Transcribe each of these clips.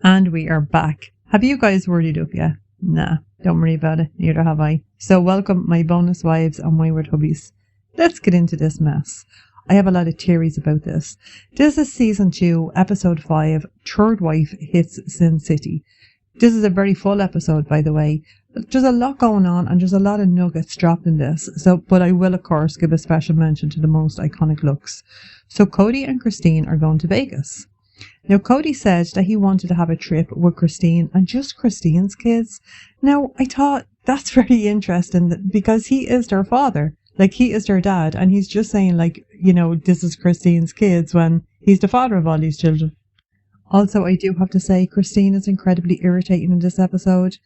And we are back. Have you guys worried up yet? Nah, don't worry about it. Neither have I. So welcome my bonus wives and wayward hubbies. Let's get into this mess. I have a lot of theories about this. This is season 2, episode 5, Third Wife Hits Sin City. This is a very full episode, by the way. There's a lot going on and there's a lot of nuggets dropped in this. But I will, of course, give a special mention to the most iconic looks. So Kody and Christine are going to Vegas. Now, Kody said that he wanted to have a trip with Christine and just Christine's kids. Now, I thought that's very interesting because he is their father. Like, he is their dad. And he's just saying, like, you know, this is Christine's kids when he's the father of all these children. Also, I do have to say, Christine is incredibly irritating in this episode.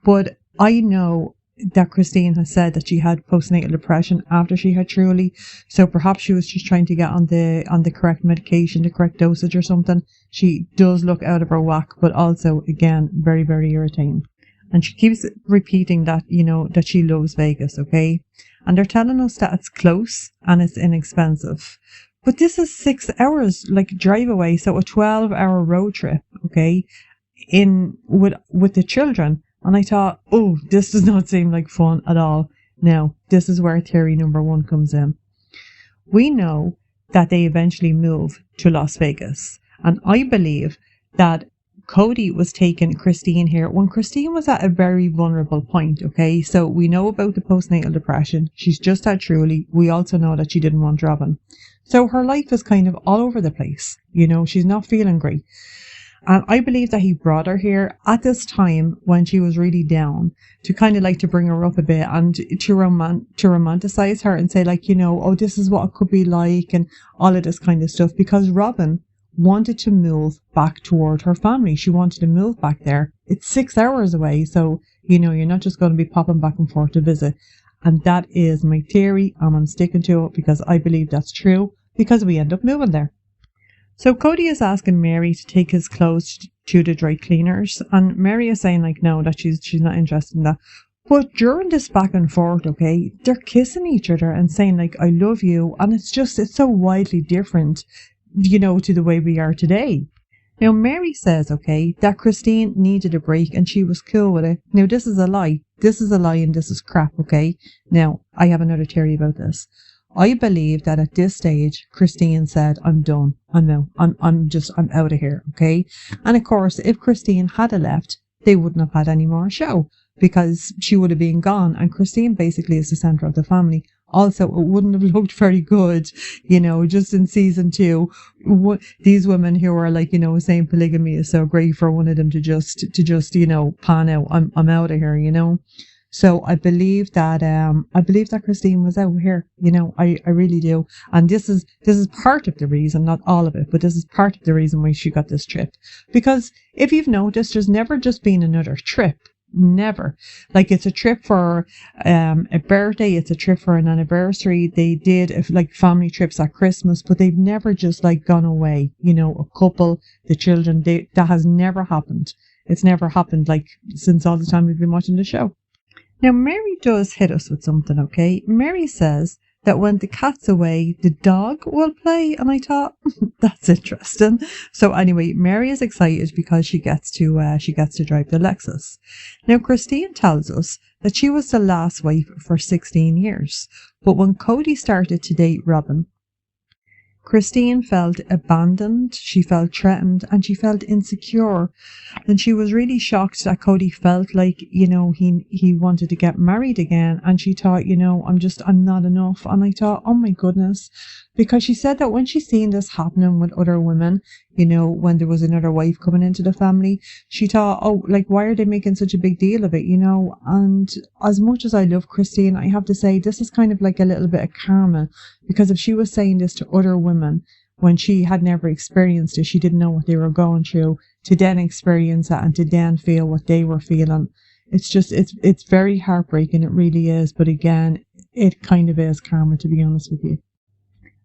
But I know that Christine has said that she had postnatal depression after she had Truly, so perhaps she was just trying to get on the correct medication, the correct dosage or something. She does look out of her whack, but also, again, very, very irritating. And she keeps repeating that, you know, that she loves Vegas, okay? And they're telling us that it's close and it's inexpensive. But this is 6 hours, like, drive away, so a 12-hour road trip, okay, with the children. And I thought, oh, this does not seem like fun at all. Now, this is where theory number 1 comes in. We know that they eventually move to Las Vegas. And I believe that Kody was taking Christine here when Christine was at a very vulnerable point, okay? So we know about the postnatal depression. She's just had Truly. We also know that she didn't want Robyn. So her life is kind of all over the place. You know, she's not feeling great. And I believe that he brought her here at this time when she was really down to kind of like to bring her up a bit and to romanticize her and say, like, you know, oh, this is what it could be like and all of this kind of stuff, because Robyn wanted to move back toward her family. She wanted to move back there. It's 6 hours away. So, you know, you're not just going to be popping back and forth to visit. And that is my theory. And I'm sticking to it because I believe that's true because we end up moving there. So Kody is asking Mary to take his clothes to the dry cleaners, and Mary is saying, like, no, that she's not interested in that. But during this back and forth, okay, they're kissing each other and saying, like, I love you, and it's so widely different, you know, to the way we are today. Now, Mary says, okay, that Christine needed a break and she was cool with it. Now, this is a lie. This is a lie and this is crap, okay? Now, I have another theory about this. I believe that at this stage, Christine said, I'm done. I'm out. I'm out of here. Okay. And of course, if Christine had left, they wouldn't have had any more show because she would have been gone. And Christine basically is the center of the family. Also, it wouldn't have looked very good, you know, just in season 2, these women who are like, you know, saying polygamy is so great for one of them to just, you know, pan out. I'm out of here, you know. So I believe that Christine was out here, you know, I really do. And this is part of the reason, not all of it, but this is part of the reason why she got this trip. Because if you've noticed, there's never just been another trip. Never. Like, it's a trip for a birthday, it's a trip for an anniversary. They did like family trips at Christmas, but they've never just like gone away, you know, a couple, the children, that has never happened. It's never happened like since all the time we've been watching the show. Now, Mary does hit us with something, okay? Mary says that when the cat's away, the dog will play. And I thought, that's interesting. So anyway, Mary is excited because she gets to drive the Lexus. Now, Christine tells us that she was the last wife for 16 years. But when Kody started to date Robyn, Christine felt abandoned, she felt threatened, and she felt insecure. And she was really shocked that Kody felt like, you know, he wanted to get married again. And she thought, you know, I'm not enough. And I thought, oh my goodness. Because she said that when she seen this happening with other women, you know, when there was another wife coming into the family, she thought, oh, like, why are they making such a big deal of it, you know? And as much as I love Christine, I have to say this is kind of like a little bit of karma, because if she was saying this to other women when she had never experienced it, she didn't know what they were going through, to then experience it and to then feel what they were feeling. It's just, it's very heartbreaking. It really is. But again, it kind of is karma, to be honest with you.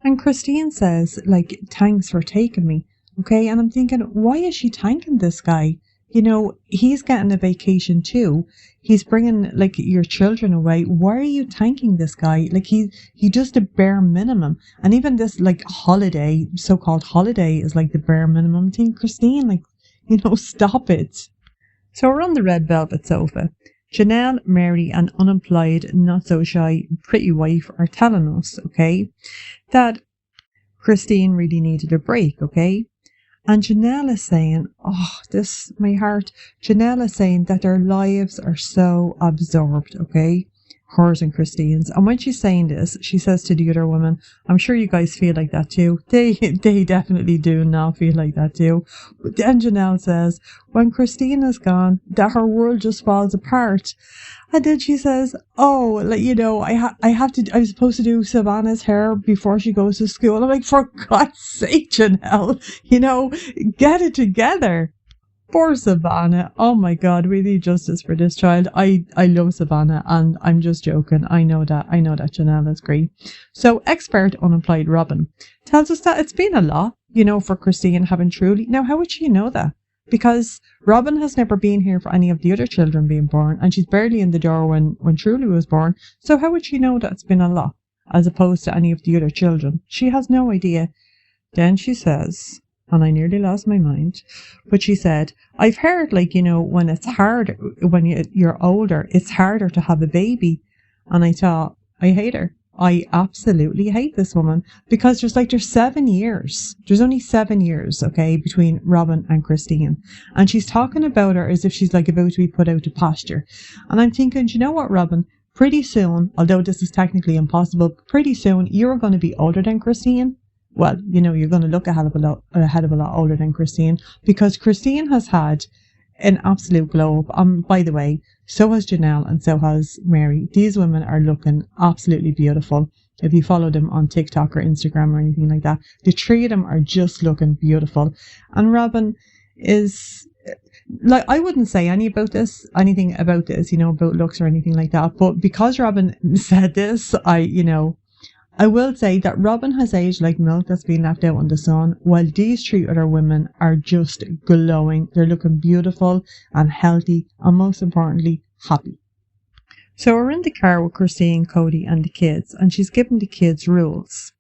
And Christine says, like, thanks for taking me. Okay. And I'm thinking, why is she thanking this guy? You know, he's getting a vacation too. He's bringing like your children away. Why are you thanking this guy? Like he does the bare minimum. And even this like holiday, so-called holiday, is like the bare minimum thing. Christine, like, Stop it. So we're on the red velvet sofa. Janelle, Mary, and unemployed, not so shy, pretty wife are telling us, okay, that Christine really needed a break, okay? And Janelle is saying, oh, this, my heart, Janelle is saying that their lives are so absorbed, okay? Hers and Christine's. And when she's saying this, she says to the other woman, I'm sure you guys feel like that too. They definitely do now feel like that too. But then Janelle says, when Christine is gone, that her world just falls apart. And then she says, oh, I'm supposed to do Savannah's hair before she goes to school. I'm like, for God's sake, Janelle, get it together. Poor Savannah. Oh my God, we need justice for this child. I love Savannah, and I'm just joking. I know that Janelle is great. So expert unemployed Robyn tells us that it's been a lot, for Christine having Truly. Now, how would she know that? Because Robyn has never been here for any of the other children being born, and she's barely in the door when Truly was born. So how would she know that it's been a lot, as opposed to any of the other children? She has no idea. Then she says, and I nearly lost my mind, but she said, I've heard, when it's hard, when you're older, it's harder to have a baby. And I thought, I hate her. I absolutely hate this woman, because there's 7 years. There's only 7 years, okay, between Robyn and Christine. And she's talking about her as if she's about to be put out to pasture. And I'm thinking, you know what, Robyn? Pretty soon, although this is technically impossible, pretty soon you're going to be older than Christine. Well, you're going to look a hell of a lot older than Christine, because Christine has had an absolute glow up. By the way, so has Janelle and so has Mary. These women are looking absolutely beautiful. If you follow them on TikTok or Instagram or anything like that, the three of them are just looking beautiful. And Robyn is, I wouldn't say anything about this, about looks or anything like that. But because Robyn said this, I will say that Robyn has aged like milk that's been left out in the sun, while these three other women are just glowing. They're looking beautiful and healthy, and most importantly, happy. So we're in the car with Christine, Kody, and the kids, and she's giving the kids rules,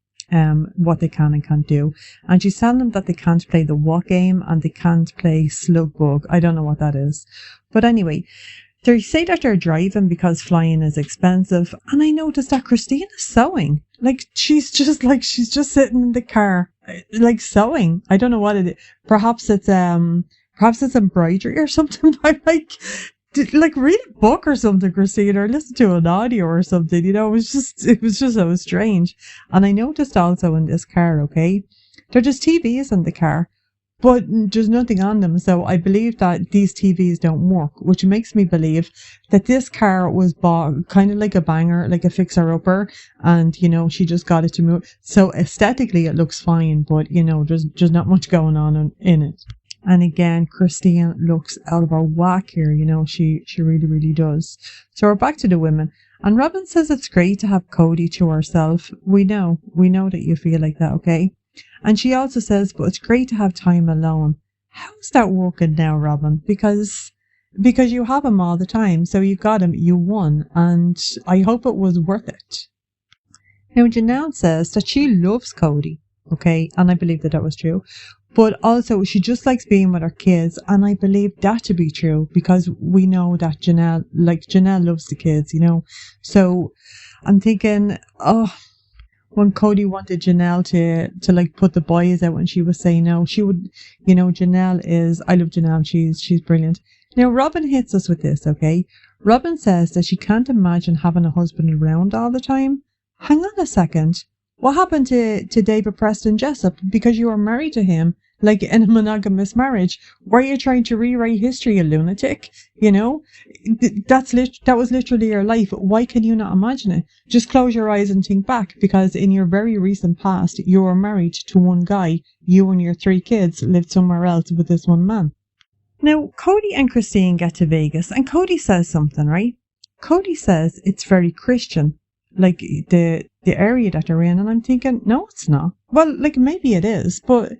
what they can and can't do. And she's telling them that they can't play the what game and they can't play slug bug. I don't know what that is. But anyway, they say that they're driving because flying is expensive, and I noticed that Christine is sewing. She's just sitting in the car, sewing. I don't know what it is. Perhaps it's embroidery or something. I'm read a book or something, Christine, or listen to an audio or something. It was just so strange. And I noticed also in this car, okay, there are just TVs in the car, but there's nothing on them. So I believe that these TVs don't work, which makes me believe that this car was bought kind of like a banger, like a fixer-upper, and, she just got it to move. So aesthetically it looks fine, but, there's not much going on in it. And again, Christine looks out of her whack here, she really, really does. So we're back to the women. And Robyn says it's great to have Kody to herself. We know that you feel like that, okay? And she also says, but it's great to have time alone. How's that working now, Robyn? Because you have him all the time. So you got him, you won. And I hope it was worth it. Now, Janelle says that she loves Kody. Okay. And I believe that was true. But also she just likes being with her kids. And I believe that to be true, because we know that Janelle loves the kids, So I'm thinking, when Kody wanted Janelle to put the boys out and she was saying no, she would, Janelle is, I love Janelle, she's brilliant. Now Robyn hits us with this, okay? Robyn says that she can't imagine having a husband around all the time. Hang on a second. What happened to David Preston Jessup? Because you were married to him, in a monogamous marriage. Were you trying to rewrite history, a lunatic? That was literally your life. Why can you not imagine it? Just close your eyes and think back, because in your very recent past, you were married to one guy. You and your 3 kids lived somewhere else with this one man. Now, Kody and Christine get to Vegas, and Kody says something, right? Kody says it's very Christian, the area that they're in, and I'm thinking, no, it's not. Well, maybe it is, but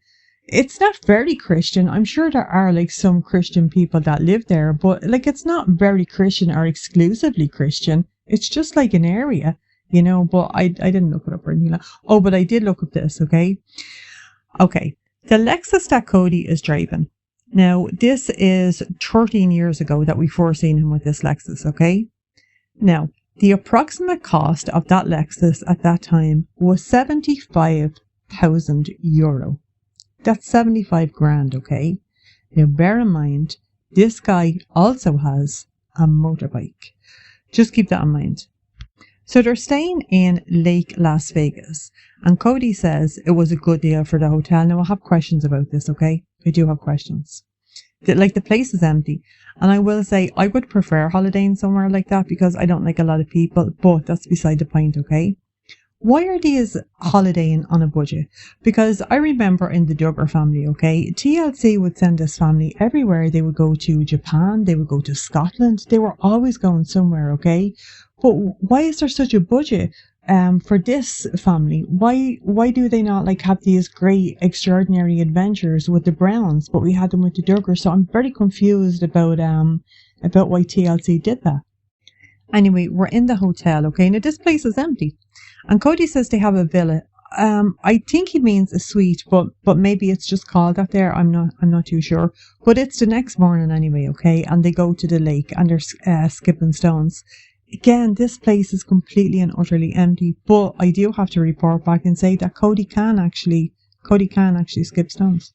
it's not very Christian. I'm sure there are some Christian people that live there, but it's not very Christian or exclusively Christian. It's just an area, but I didn't look it up or anything Oh, but I did look up this, okay? Okay. The Lexus that Kody is driving, Now, this is 13 years ago that we first seen him with this Lexus, okay? Now, the approximate cost of that Lexus at that time was €75,000. That's 75 grand, okay? Now, bear in mind, this guy also has a motorbike. Just keep that in mind. So they're staying in Lake Las Vegas, and Kody says it was a good deal for the hotel. Now, I have questions about this, okay? I do have questions. Like, the place is empty, and I will say I would prefer holidaying somewhere like that because I don't like a lot of people, but that's beside the point, okay? Why are these holidaying on a budget? Because I remember in the Duggar family, okay, TLC would send this family everywhere. They would go to Japan, they would go to Scotland, they were always going somewhere, okay? But why is there such a budget for this family? Why do they not like have these great extraordinary adventures with the Browns, but we had them with the Duggars? So I'm very confused about why TLC did that. Anyway, we're in the hotel, okay? Now this place is empty. And Kody says they have a villa. I think he means a suite, but maybe it's just called that there. I'm not too sure. But it's the next morning anyway, okay? And they go to the lake and they're skipping stones. Again, this place is completely and utterly empty. But I do have to report back and say that Kody can actually skip stones.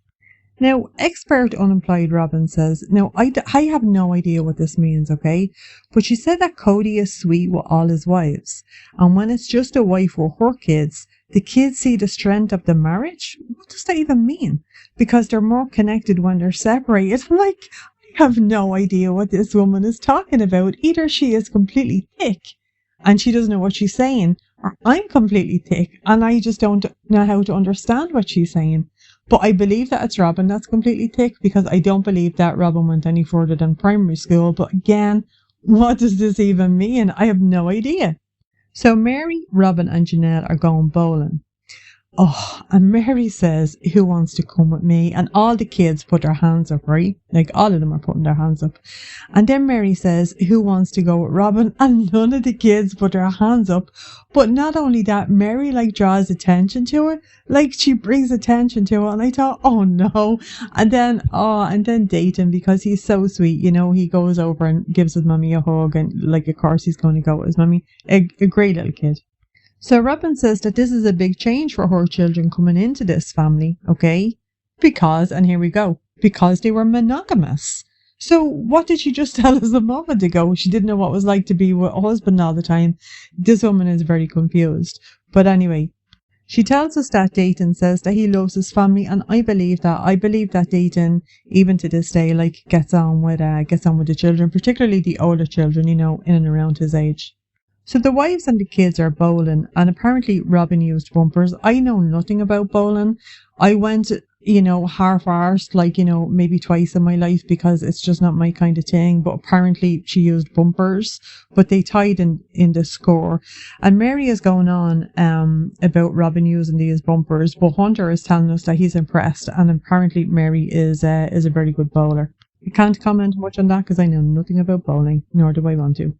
Now, expert unemployed Robyn says, now I have no idea what this means, okay? But she said that Kody is sweet with all his wives. And when it's just a wife with her kids, the kids see the strength of the marriage? What does that even mean? Because they're more connected when they're separated. I'm like, I have no idea what this woman is talking about. Either she is completely thick and she doesn't know what she's saying, or I'm completely thick and I just don't know how to understand what she's saying. But I believe that it's Robyn that's completely thick because I don't believe that Robyn went any further than primary school. But again, what does this even mean? I have no idea. So Mary, Robyn and Janelle are going bowling. Oh, and Mary says, who wants to come with me? And all the kids put their hands up, right? Like all of them are putting their hands up. And then Mary says, who wants to go with Robyn? And none of the kids put their hands up. But not only that, Mary like draws attention to it. Like she brings attention to it. And I thought, oh no. And then Dayton, because he's so sweet, you know, he goes over and gives his mummy a hug. And like, of course, he's going to go with his mummy. A great little kid. So Robyn says that this is a big change for her children coming into this family, okay? Because, and here we go, because they were monogamous. So what did she just tell us a moment ago? She didn't know what it was like to be with a husband all the time. This woman is very confused. But anyway, she tells us that Dayton says that he loves his family, and I believe that. I believe that Dayton, even to this day, like gets on with the children, particularly the older children, you know, in and around his age. So the wives and the kids are bowling, and apparently Robyn used bumpers. I know nothing about bowling. I went, you know, half-arsed, like, you know, maybe twice in my life because it's just not my kind of thing. But apparently she used bumpers, but they tied in the score. And Mary is going on about Robyn using these bumpers, but Hunter is telling us that he's impressed, and apparently Mary is a very good bowler. I can't comment much on that because I know nothing about bowling, nor do I want to.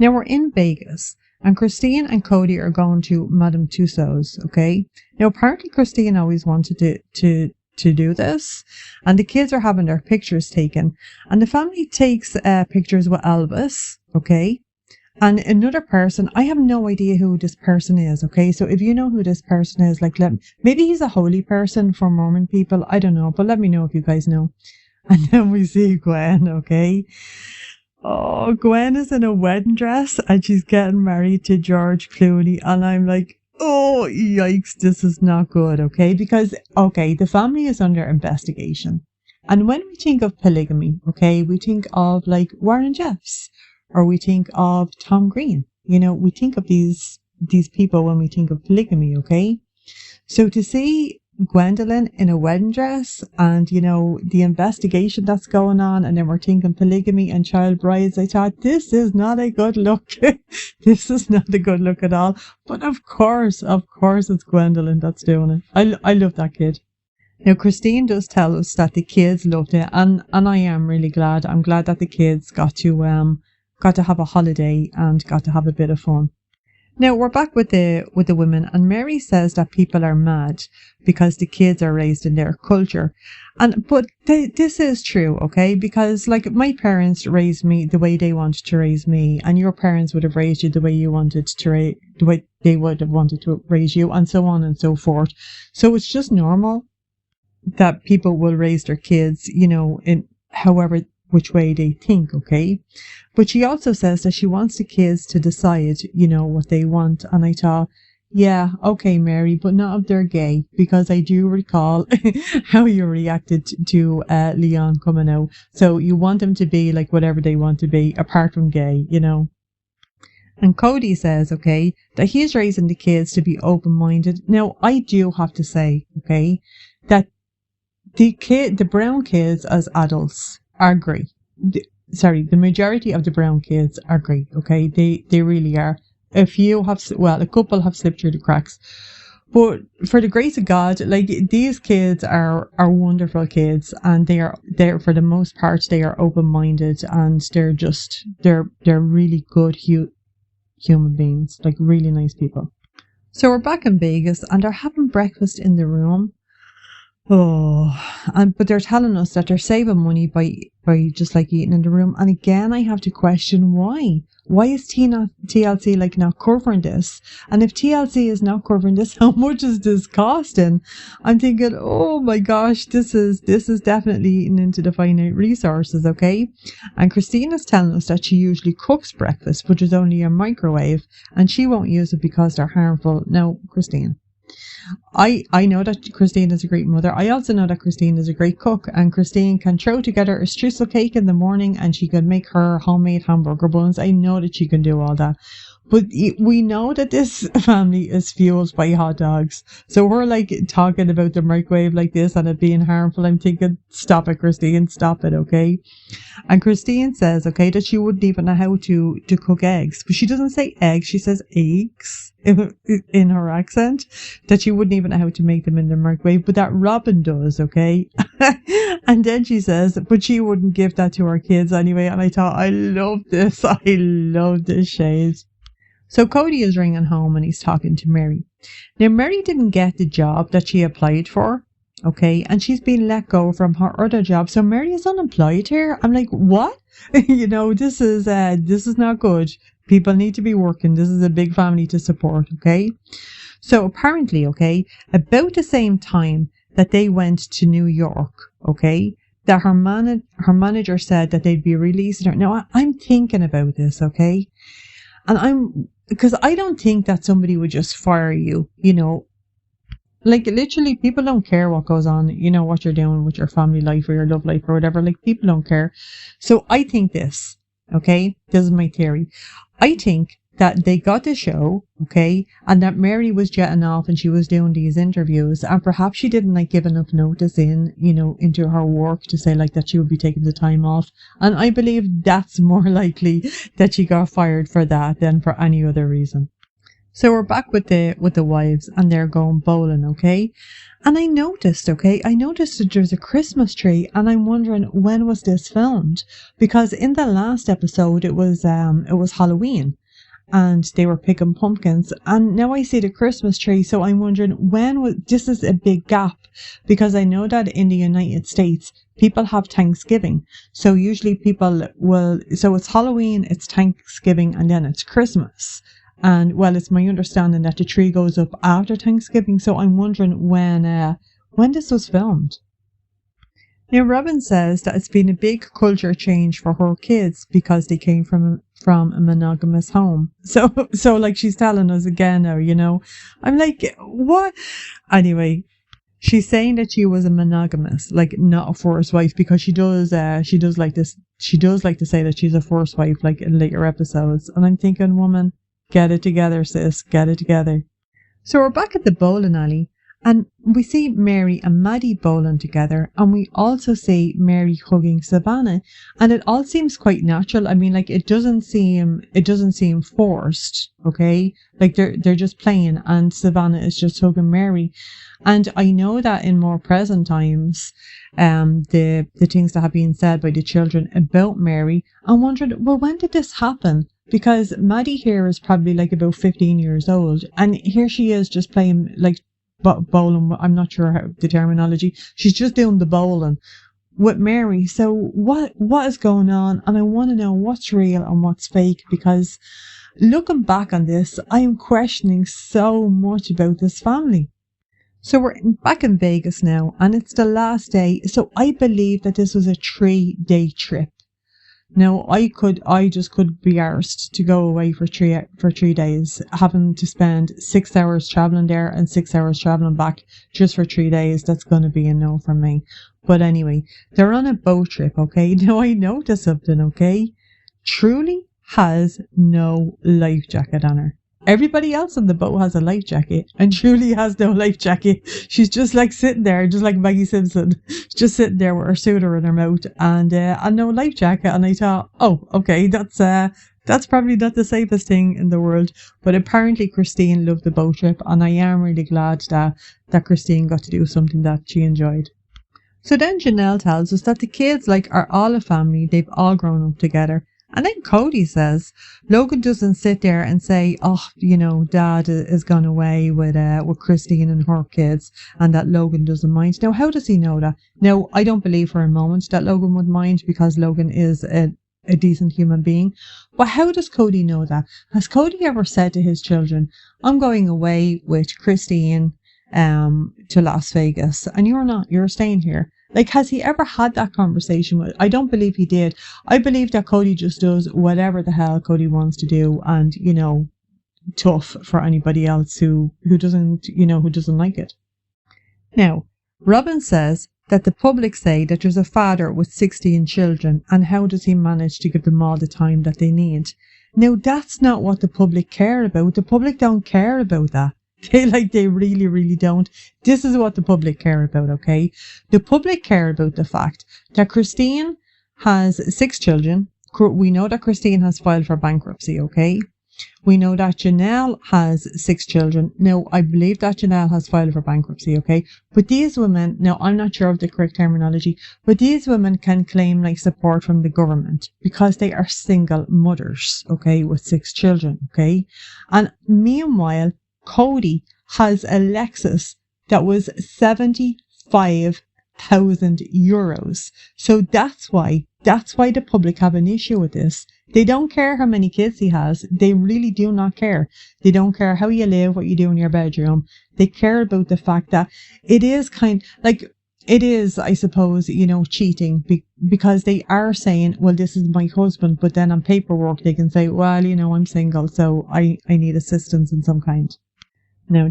Now we're in Vegas, and Christine and Kody are going to Madame Tussauds, okay? Now apparently Christine always wanted to do this, and the kids are having their pictures taken, and the family takes pictures with Elvis, okay? And another person, I have no idea who this person is, okay? So if you know who this person is, like, maybe he's a holy person for Mormon people, I don't know, but let me know if you guys know. And then we see Gwen, okay? Oh, Gwen is in a wedding dress and she's getting married to George Clooney. And I'm like, oh, yikes, this is not good, okay? Because, okay, the family is under investigation. And when we think of polygamy, okay, we think of like Warren Jeffs, or we think of Tom Green. You know, we think of these people when we think of polygamy, okay? So to see Gwendolyn in a wedding dress and, you know, the investigation that's going on, and then we're thinking polygamy and child brides, I thought, this is not a good look. This is not a good look at all. But of course it's Gwendolyn that's doing it. I love that kid. Now Christine does tell us that the kids loved it, and I am really glad. I'm glad that the kids got to have a holiday and got to have a bit of fun. Now we're back with the women, and Mary says that people are mad because the kids are raised in their culture, but this is true, okay? Because like my parents raised me the way they wanted to raise me, and your parents would have raised you the way you wanted to the way they would have wanted to raise you, and so on and so forth. So it's just normal that people will raise their kids, in however which way they think, okay? But she also says that she wants the kids to decide, what they want. And I thought, yeah, okay, Mary, but not if they're gay, because I do recall how you reacted to Leon coming out. So you want them to be like whatever they want to be, apart from gay, And Kody says, okay, that he's raising the kids to be open-minded. Now, I do have to say, okay, that the brown kids as adults are great. The majority of the brown kids are great, okay? They really are. A couple have slipped through the cracks. But for the grace of God, like, these kids are wonderful kids, and they're for the most part, they are open-minded, and they're really good human beings, like really nice people. So we're back in Vegas, and they're having breakfast in the room. But they're telling us that they're saving money by just like eating in the room. And again, I have to question why. Why is TLC like not covering this? And if TLC is not covering this, how much is this costing? I'm thinking, oh my gosh, this is definitely eating into the finite resources, okay? And Christina's telling us that she usually cooks breakfast, which is only a microwave, and she won't use it because they're harmful. Now, Christine, I know that Christine is a great mother. I also know that Christine is a great cook, and Christine can throw together a streusel cake in the morning, and she can make her homemade hamburger buns. I know that she can do all that. But we know that this family is fueled by hot dogs. So we're like talking about the microwave like this and it being harmful. I'm thinking, stop it, Christine, stop it, okay? And Christine says, okay, that she wouldn't even know how to cook eggs. But she doesn't say eggs, she says eggs in her accent. That she wouldn't even know how to make them in the microwave. But that Robyn does, okay? And then she says, but she wouldn't give that to her kids anyway. And I thought, I love this. I love this shade. So Kody is ringing home and he's talking to Mary. Now, Mary didn't get the job that she applied for, okay? And she's been let go from her other job. So Mary is unemployed here. I'm like, what? This is not good. People need to be working. This is a big family to support, okay? So apparently, okay, about the same time that they went to New York, okay, that her manager said that they'd be releasing her. Now, I'm thinking about this, okay? And because I don't think that somebody would just fire you, like literally people don't care what goes on, what you're doing with your family life or your love life or whatever, like people don't care. So I think this, okay, this is my theory. I think that they got the show, okay, and that Mary was jetting off and she was doing these interviews, and perhaps she didn't like give enough notice into her work to say like that she would be taking the time off. And I believe that's more likely that she got fired for that than for any other reason. So we're back with the wives, and they're going bowling, okay? And I noticed that there's a Christmas tree, and I'm wondering, when was this filmed? Because in the last episode it was Halloween, and they were picking pumpkins, and now I see the Christmas tree, so I'm wondering this is a big gap, because I know that in the United States people have Thanksgiving, so usually so it's Halloween, it's Thanksgiving, and then it's Christmas. And well, it's my understanding that the tree goes up after Thanksgiving, so I'm wondering when this was filmed. Now, Robyn says that it's been a big culture change for her kids because they came from a monogamous home. So like she's telling us again now, I'm like, what? Anyway, she's saying that she was a monogamous, like not a first wife, because she does like this. She does like to say that she's a first wife, like in later episodes. And I'm thinking, woman, get it together, sis. Get it together. So we're back at the bowling alley, and we see Mary and Maddie bowling together, and we also see Mary hugging Savannah, and it all seems quite natural. I mean, like it doesn't seem forced, okay? Like they're just playing, and Savannah is just hugging Mary. And I know that in more present times, the things that have been said by the children about Mary, I'm wondering, well, when did this happen? because Maddie here is probably like about 15 years old, and here she is just playing like bowling. I'm not sure how the terminology. She's just doing the bowling with Mary. So what is going on? And I want to know what's real and what's fake, because looking back on this, I am questioning so much about this family. So we're back in Vegas now, and it's the last day. So I believe that this was a 3-day trip. Now I just could be arsed to go away for 3 days, having to spend 6 hours traveling there and 6 hours traveling back just for 3 days. That's going to be a no for me. But anyway, they're on a boat trip, okay? Now I noticed something, okay? Truly has no life jacket on her. Everybody else on the boat has a life jacket, and Truly has no life jacket. She's just like sitting there, just like Maggie Simpson, just sitting there with her soda in her mouth and no life jacket. And I thought, oh, okay, that's probably not the safest thing in the world. But apparently Christine loved the boat trip, and I am really glad that Christine got to do something that she enjoyed. So then Janelle tells us that the kids are all a family. They've all grown up together. And then Kody says Logan doesn't sit there and say, oh, Dad is gone away with Christine and her kids, and that Logan doesn't mind. Now, how does he know that? Now, I don't believe for a moment that Logan would mind, because Logan is a decent human being. But how does Kody know that? Has Kody ever said to his children, I'm going away with Christine to Las Vegas, and you're not, you're staying here? Has he ever had that conversation with? I don't believe he did. I believe that Kody just does whatever the hell Kody wants to do, and tough for anybody else who doesn't like it. Now, Robyn says that the public say that there's a father with 16 children, and how does he manage to give them all the time that they need? Now, that's not what the public care about. The public don't care about that. They really, really don't. This is what the public care about, okay? The public care about the fact that Christine has 6 children. We know that Christine has filed for bankruptcy, okay? We know that Janelle has 6 children. Now, I believe that Janelle has filed for bankruptcy, okay? But these women, now I'm not sure of the correct terminology, but these women can claim support from the government because they are single mothers, okay, with 6 children, okay? And meanwhile, Kody has a Lexus that was 75,000 euros. So that's why the public have an issue with this. They don't care how many kids he has. They really do not care. They don't care how you live, what you do in your bedroom. They care about the fact that it is it is, I suppose, cheating, because they are saying, well, this is my husband, but then on paperwork they can say, well, I'm single, so I need assistance in some kind. Now,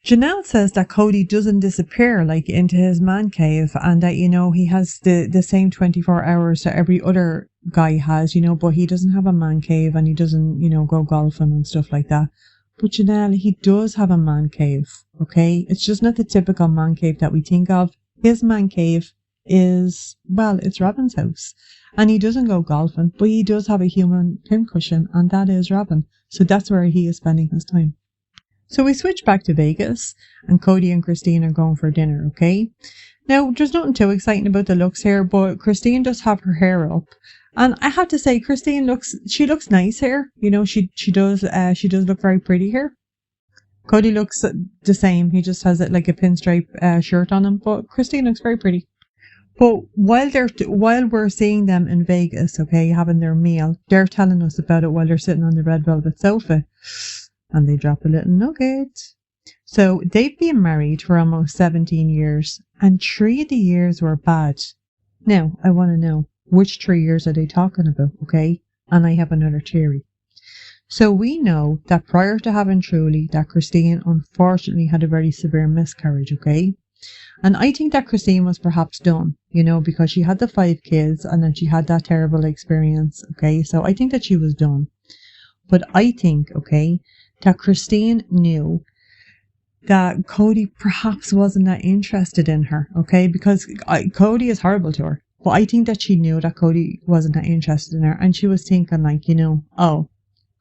Janelle says that Kody doesn't disappear into his man cave, and that, he has the same 24 hours that every other guy has, but he doesn't have a man cave, and he doesn't, go golfing and stuff like that. But Janelle, he does have a man cave, okay? It's just not the typical man cave that we think of. His man cave is, well, it's Robyn's house, and he doesn't go golfing, but he does have a human pincushion, and that is Robyn. So that's where he is spending his time. So we switch back to Vegas, and Kody and Christine are going for dinner, okay? Now, there's nothing too exciting about the looks here, but Christine does have her hair up. And I have to say, Christine looks nice here. She does look very pretty here. Kody looks the same. He just has a pinstripe shirt on him, but Christine looks very pretty. But while we're seeing them in Vegas, okay, having their meal, they're telling us about it while they're sitting on the red velvet sofa. And they drop a little nugget. So they've been married for almost 17 years, and 3 of the years were bad. Now, I want to know, which 3 years are they talking about, okay? And I have another theory. So we know that prior to having Truly, that Christine unfortunately had a very severe miscarriage, okay? And I think that Christine was perhaps done, because she had the 5 kids, and then she had that terrible experience, okay? So I think that she was done. But I think, okay, that Christine knew that Kody perhaps wasn't that interested in her, okay? Because Kody is horrible to her. But I think that she knew that Kody wasn't that interested in her. And she was thinking oh,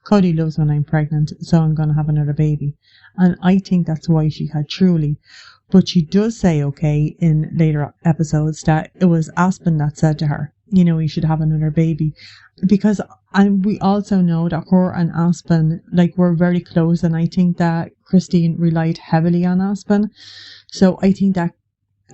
Kody loves when I'm pregnant, so I'm going to have another baby. And I think that's why she had Truly. But she does say, okay, in later episodes, that it was Aspen that said to her, you know, you should have another baby. Because, and we also know that her and Aspen, like, were very close, and I think that Christine relied heavily on Aspen. So I think that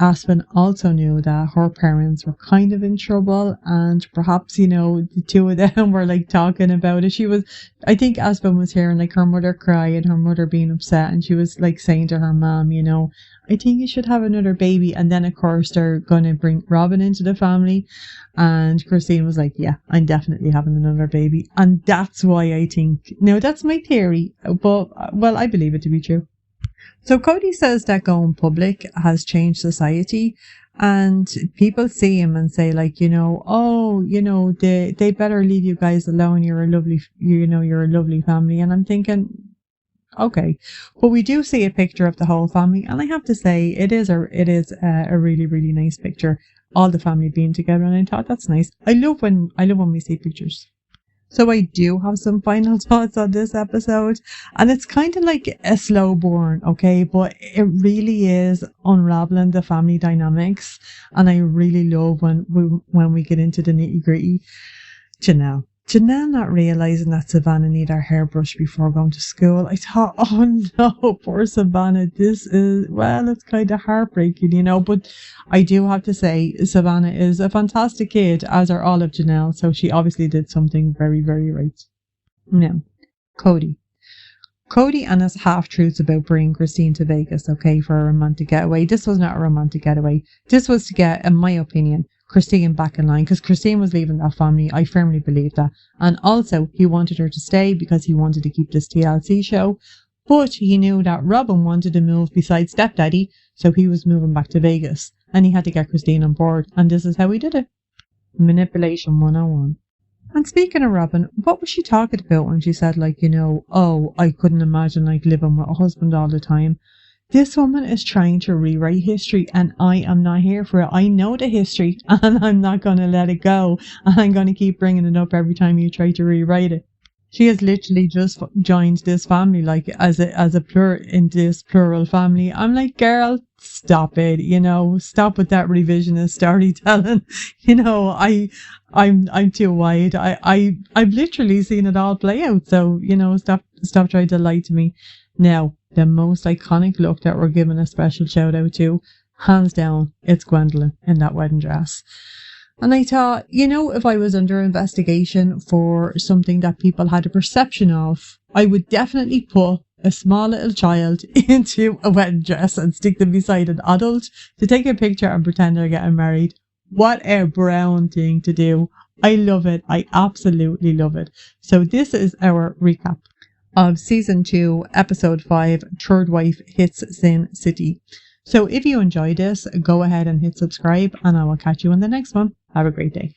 Aspen also knew that her parents were kind of in trouble, and perhaps, you know, the two of them were like talking about it. I think Aspen was hearing like her mother cry and her mother being upset, and she was like saying to her mom, you know, I think you should have another baby. And then of course they're going to bring Robyn into the family, and Christine was like, yeah, I'm definitely having another baby. And that's why I think, no, that's my theory, but well, I believe it to be true. So Kody says that going public has changed society, and people see him and say like, you know, oh, you know, they better leave you guys alone. You're a lovely family. And I'm thinking, okay, but we do see a picture of the whole family, and I have to say it is a really, really nice picture. All the family being together, and I thought that's nice. I love when we see pictures. So I do have some final thoughts on this episode, and it's kind of like a slow burn, okay? But it really is unraveling the family dynamics, and I really love when we get into the nitty gritty. Janelle not realising that Savannah need her hairbrush before going to school. I thought, oh no, poor Savannah. It's kind of heartbreaking, you know. But I do have to say, Savannah is a fantastic kid, as are all of Janelle. So she obviously did something very, very right. Now, Kody and his half-truths about bringing Christine to Vegas, okay, for a romantic getaway. This was not a romantic getaway. This was to get, in my opinion, Christine back in line, because Christine was leaving that family. I firmly believe that. And also, he wanted her to stay because he wanted to keep this TLC show. But he knew that Robyn wanted to move beside stepdaddy, so he was moving back to Vegas. And he had to get Christine on board. And this is how he did it. Manipulation 101. And speaking of Robyn, what was she talking about when she said, like, you know, oh, I couldn't imagine like living with a husband all the time? This woman is trying to rewrite history, and I am not here for it. I know the history, and I'm not going to let it go. And I'm going to keep bringing it up every time you try to rewrite it. She has literally just joined this family, like as in this plural family. I'm like, girl, stop it. You know, stop with that revisionist storytelling. You know, I'm too wide. I've literally seen it all play out. So, you know, stop trying to lie to me. Now, the most iconic look that we're giving a special shout out to, hands down, it's Gwendolyn in that wedding dress. And I thought, you know, if I was under investigation for something that people had a perception of, I would definitely put a small little child into a wedding dress and stick them beside an adult to take a picture and pretend they're getting married. What a brown thing to do. I love it. I absolutely love it. So this is our recap of season 2, episode 5, Third Wife Hits Sin City. So if you enjoyed this, go ahead and hit subscribe, and I will catch you in the next one. Have a great day.